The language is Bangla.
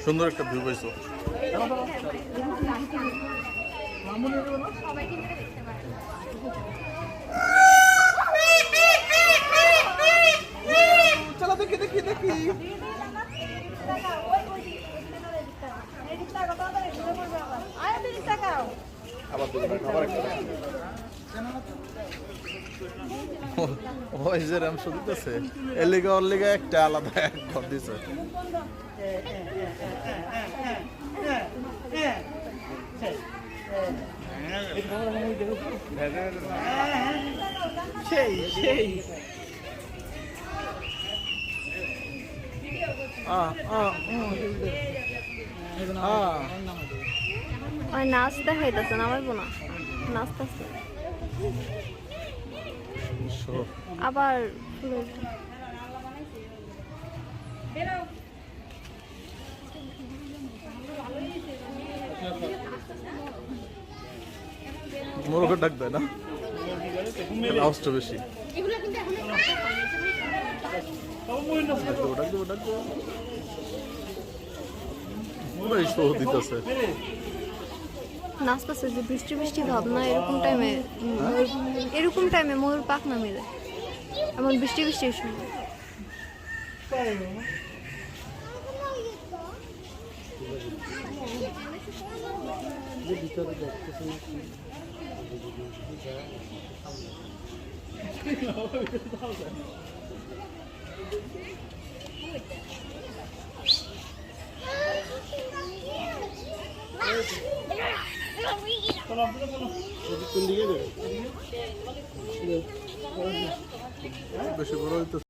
সুন্দর একটা ভিউ পাইছো। চলো দেখি দেখি দেখি। ওই যে রাম শুধু দিতেছে এর লিগা ওর লিগা একটা আলাদা এক ঘর দিছে। নাচ দেখাইতেছে নামাইবো না, নাচতেছে আবার মোরগের ডাক দেয় না, আওয়াজটা বেশি। নাচতেছে যে বৃষ্টি বৃষ্টি ভাব না, এরকম টাইমে ময়ূর পাক নামে যায়, এমন বৃষ্টি বৃষ্টির সময়। বেশি বড় হইতো।